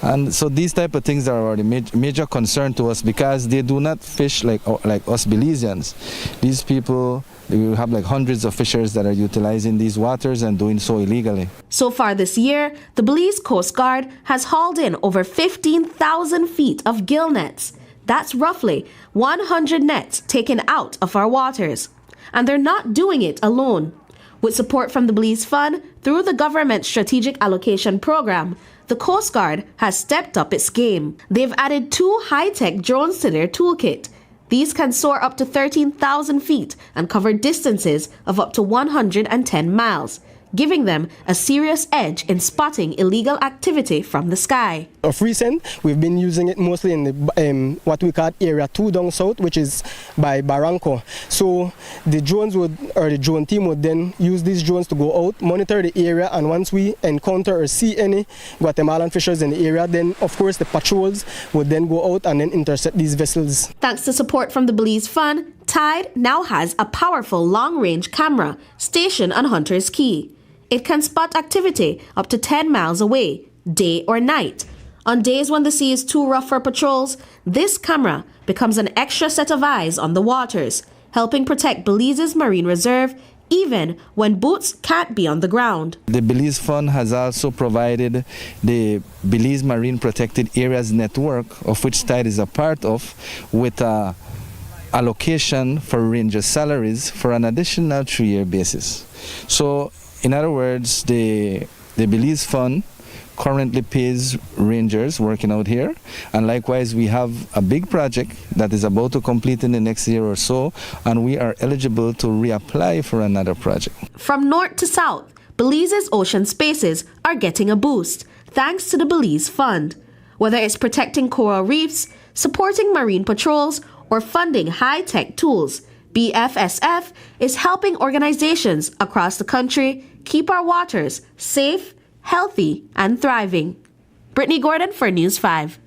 And so these type of things are already major concern to us because they do not fish like us Belizeans. These people, we have like hundreds of fishers that are utilizing these waters and doing so illegally. So far this year, the Belize Coast Guard has hauled in over 15,000 feet of gill nets. That's roughly 100 nets taken out of our waters. And they're not doing it alone. With support from the Belize Fund through the government's Strategic Allocation Program, the Coast Guard has stepped up its game. They've added 2 high-tech drones to their toolkit. These can soar up to 13,000 feet and cover distances of up to 110 miles, giving them a serious edge in spotting illegal activity from the sky. Of recent, we've been using it mostly in the what we call Area 2 down south, which is by Barranco. So the drone team would then use these drones to go out, monitor the area, and once we encounter or see any Guatemalan fishers in the area, then of course the patrols would then go out and then intercept these vessels. Thanks to support from the Belize Fund, Tide now has a powerful long-range camera stationed on Hunter's Key. It can spot activity up to 10 miles away, day or night. On days when the sea is too rough for patrols, this camera becomes an extra set of eyes on the waters, helping protect Belize's marine reserve even when boats can't be on the ground. The Belize Fund has also provided the Belize Marine Protected Areas Network, of which Tide is a part of, with a allocation for ranger salaries for an additional 3-year basis. So, in other words, the Belize Fund currently pays rangers working out here, and likewise we have a big project that is about to complete in the next year or so, and we are eligible to reapply for another project. From north to south, Belize's ocean spaces are getting a boost thanks to the Belize Fund. Whether it's protecting coral reefs, supporting marine patrols, or funding high-tech tools, BFSF is helping organizations across the country keep our waters safe, healthy, and thriving. Brittany Gordon for News 5.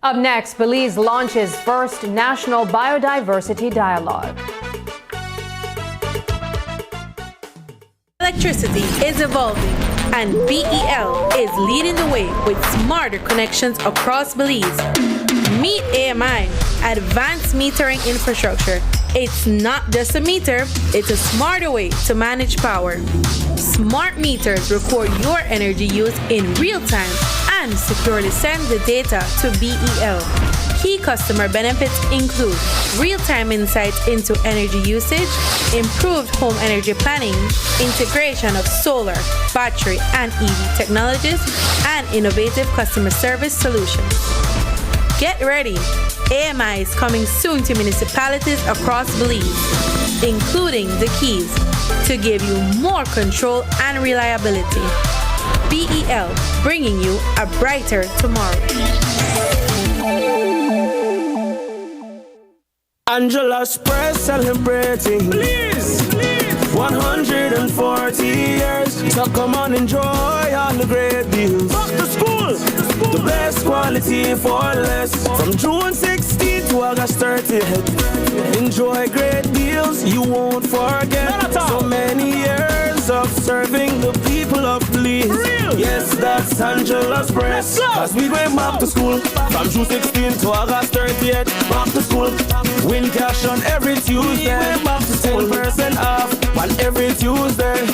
Up next, Belize launches first National Biodiversity Dialogue. Electricity is evolving, and BEL is leading the way with smarter connections across Belize. Meet AMI, Advanced Metering Infrastructure. It's not just a meter, it's a smarter way to manage power. Smart meters record your energy use in real time and securely send the data to BEL. Key customer benefits include real-time insights into energy usage, improved home energy planning, integration of solar, battery, and EV technologies, and innovative customer service solutions. Get ready! AMI is coming soon to municipalities across Belize, including the Keys, to give you more control and reliability. BEL, bringing you a brighter tomorrow. Angela's Press celebrating Belize 140 years. So come on, enjoy all the great deals. Back to school, the best quality for less. From June 16th to August 30th. Enjoy great deals you won't forget. So many years of serving the people of Belize. Yes, that's Angela's Press. As we went back to school from June 16th to August 30th. Back to school. Win cash on every Tuesday. 10% off on every Tuesday.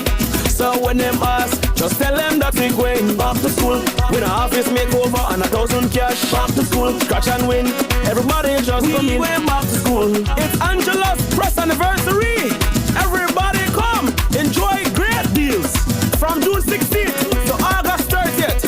So when them ask, just tell them that we going back to school. Win a office makeover and 1,000 cash. Back to school, scratch and win. Everybody just come in. Going back to school. It's Angela's Press anniversary. Everybody come, enjoy great deals. From June 16th to August 30th.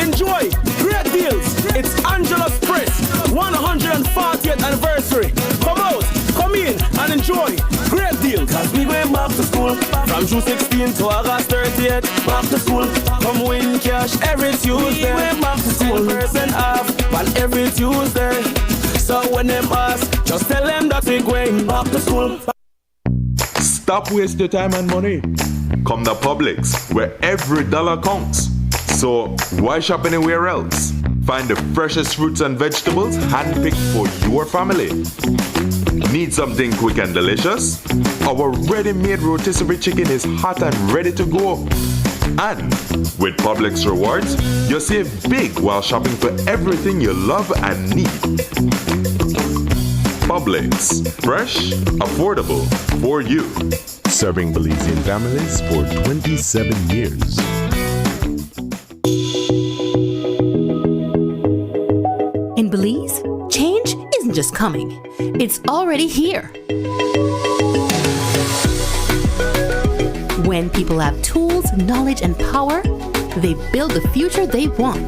Enjoy great deals. It's Angela's Press 140th anniversary. Come out, come in and enjoy great deals. As we going back to school from From June 16 to August 30th, back to school. Come win cash every Tuesday. We're back to school. 10% off on every Tuesday. So when them ask, just tell them that we're going back to school. Stop wasting your time and money. Come to Publix, where every dollar counts. So why shop anywhere else? Find the freshest fruits and vegetables handpicked for your family. Need something quick and delicious? Our ready-made rotisserie chicken is hot and ready to go. And with Publix Rewards, you'll save big while shopping for everything you love and need. Publix, fresh, affordable, for you. Serving Belizean families for 27 years. In Belize, change isn't just coming, it's already here. When people have tools, knowledge, and power, they build the future they want.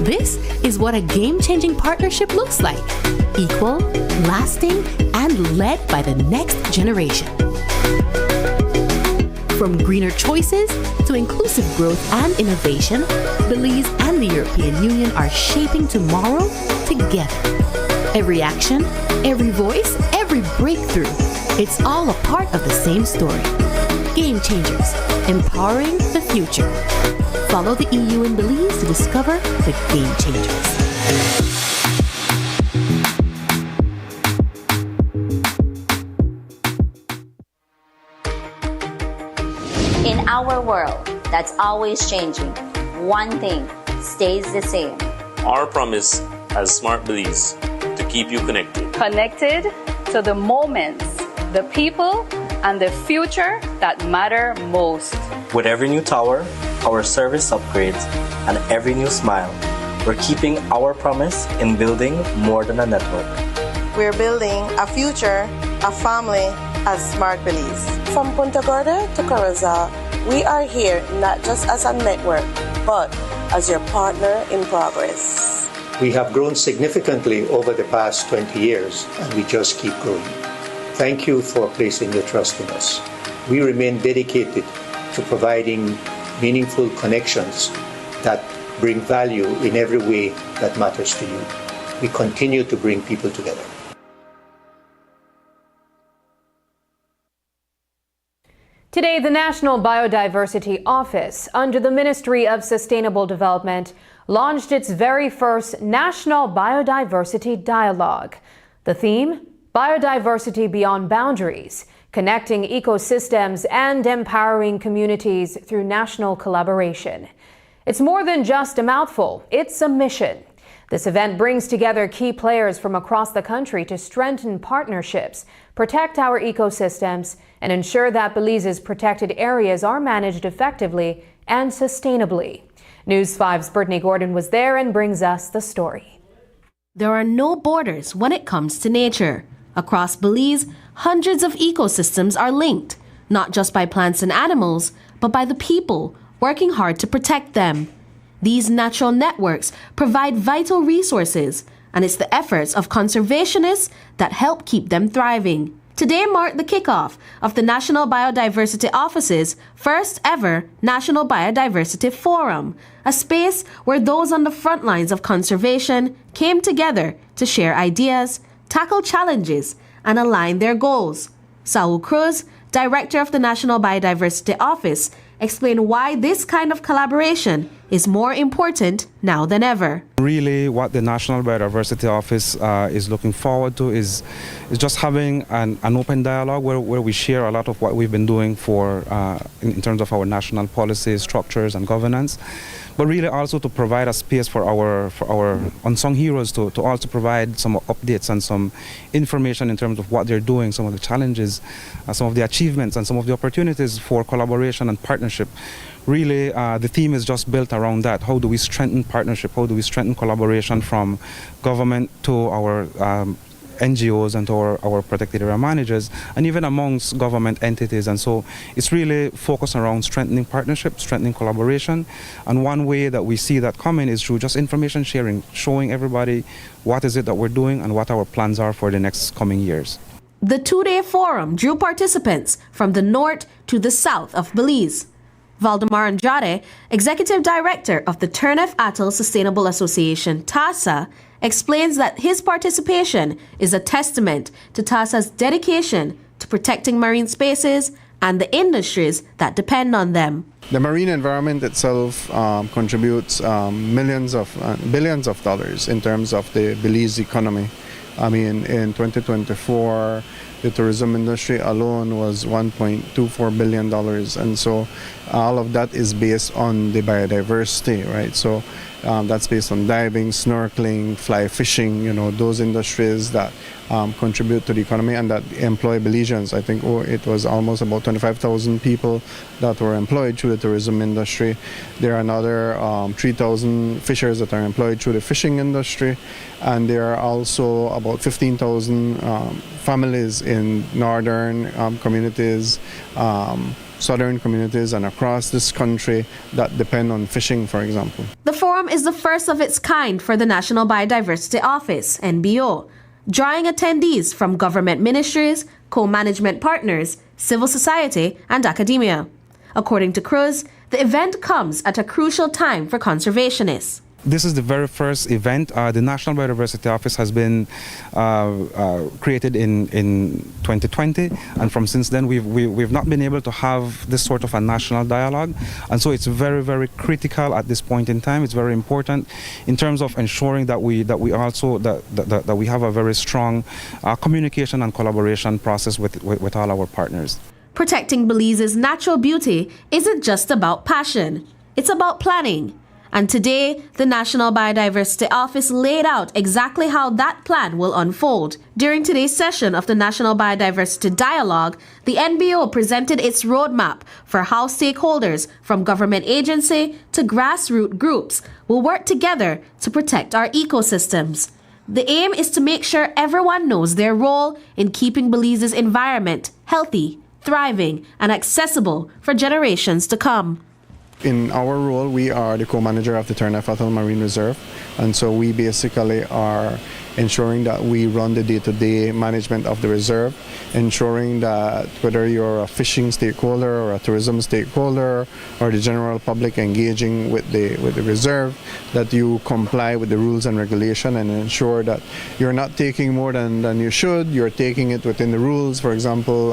This is what a game-changing partnership looks like. Equal, lasting, and led by the next generation. From greener choices to inclusive growth and innovation, Belize and the European Union are shaping tomorrow together. Every action, every voice, every breakthrough, it's all a part of the same story. Game changers, empowering the future. Follow the EU in Belize to discover the game changers. In our world that's always changing, one thing stays the same. Our promise as Smart Belize to keep you connected. Connected to the moments, the people, and the future that matter most. With every new tower, our service upgrades, and every new smile, we're keeping our promise in building more than a network. We're building a future, a family, as Smart Belize. From Punta Gorda to Caraza, we are here not just as a network, but as your partner in progress. We have grown significantly over the past 20 years, and we just keep growing. Thank you for placing your trust in us. We remain dedicated to providing meaningful connections that bring value in every way that matters to you. We continue to bring people together. Today, the National Biodiversity Office, under the Ministry of Sustainable Development, launched its very first National Biodiversity Dialogue. The theme? Biodiversity Beyond Boundaries, connecting ecosystems and empowering communities through national collaboration. It's more than just a mouthful, it's a mission. This event brings together key players from across the country to strengthen partnerships, protect our ecosystems, and ensure that Belize's protected areas are managed effectively and sustainably. News 5's Brittany Gordon was there and brings us the story. There are no borders when it comes to nature. Across Belize, hundreds of ecosystems are linked, not just by plants and animals, but by the people working hard to protect them. These natural networks provide vital resources, and it's the efforts of conservationists that help keep them thriving. Today marked the kickoff of the National Biodiversity Office's first ever National Biodiversity Forum, a space where those on the front lines of conservation came together to share ideas, tackle challenges, and align their goals. Saul Cruz, director of the National Biodiversity Office, explained why this kind of collaboration is more important now than ever. Really, what the National Biodiversity Office is looking forward to is just having an open dialogue where we share a lot of what we've been doing for in terms of our national policies, structures, and governance, but really also to provide a space for our unsung heroes to also provide some updates and some information in terms of what they're doing, some of the challenges, some of the achievements, and some of the opportunities for collaboration and partnership. Really, the theme is just built around that. How do we strengthen partnership? How do we strengthen collaboration from government to our NGOs and to our protected area managers, and even amongst government entities? And so it's really focused around strengthening partnership, strengthening collaboration. And one way that we see that coming is through just information sharing, showing everybody what is it that we're doing and what our plans are for the next coming years. The two-day forum drew participants from the north to the south of Belize. Valdemar Andrade, Executive Director of the Turnef Atoll Sustainable Association, TASA, explains that his participation is a testament to TASA's dedication to protecting marine spaces and the industries that depend on them. The marine environment itself contributes billions of dollars in terms of the Belize economy. I mean, in 2024, the tourism industry alone was $1.24 billion. And so all of that is based on the biodiversity, right? So that's based on diving, snorkeling, fly fishing, those industries that contribute to the economy and that employ Belizeans. I think it was almost about 25,000 people that were employed through the tourism industry. There are another 3,000 fishers that are employed through the fishing industry. And there are also about 15,000 families in northern communities, southern communities, and across this country that depend on fishing, for example. The forum is the first of its kind for the National Biodiversity Office, NBO, drawing attendees from government ministries, co-management partners, civil society, and academia. According to Cruz, the event comes at a crucial time for conservationists. This is the very first event. The National Biodiversity Office has been created in 2020, and from since then we've not been able to have this sort of a national dialogue, and so it's very, very critical at this point in time. It's very important in terms of ensuring that we have a very strong communication and collaboration process with all our partners. Protecting Belize's natural beauty isn't just about passion; it's about planning. And today, the National Biodiversity Office laid out exactly how that plan will unfold. During today's session of the National Biodiversity Dialogue, the NBO presented its roadmap for how stakeholders from government agency to grassroots groups will work together to protect our ecosystems. The aim is to make sure everyone knows their role in keeping Belize's environment healthy, thriving, and accessible for generations to come. In our role, we are the co-manager of the Turnef Atoll Marine Reserve, and so we basically are ensuring that we run the day-to-day management of the reserve, ensuring that whether you're a fishing stakeholder or a tourism stakeholder or the general public engaging with the reserve, that you comply with the rules and regulation and ensure that you're not taking more than you should, you're taking it within the rules. For example,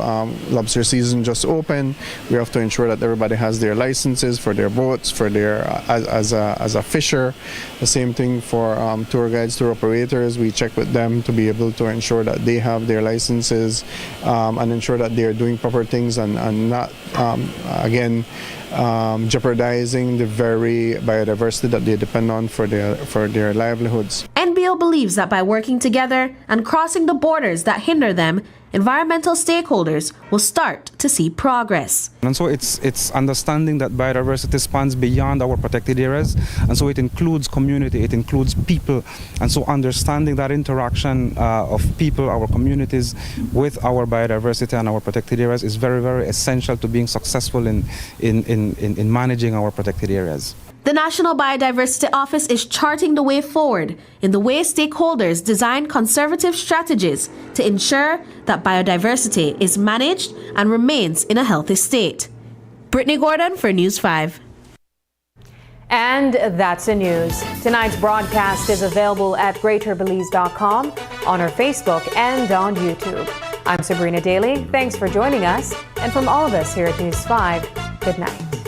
lobster season just opened. We have to ensure that everybody has their licenses for their boats, for their as a fisher. The same thing for tour guides, tour operators. We check with them to be able to ensure that they have their licenses and ensure that they are doing proper things and not, jeopardizing the very biodiversity that they depend on for their livelihoods. NBO believes that by working together and crossing the borders that hinder them, environmental stakeholders will start to see progress. And so it's understanding that biodiversity spans beyond our protected areas, and so it includes community, it includes people, and so understanding that interaction of people, our communities, with our biodiversity and our protected areas is very, very essential to being successful in managing our protected areas. The National Biodiversity Office is charting the way forward in the way stakeholders design conservative strategies to ensure that biodiversity is managed and remains in a healthy state. Brittany Gordon for News 5. And that's the news. Tonight's broadcast is available at greaterbelize.com, on our Facebook, and on YouTube. I'm Sabrina Daly. Thanks for joining us. And from all of us here at News 5, good night.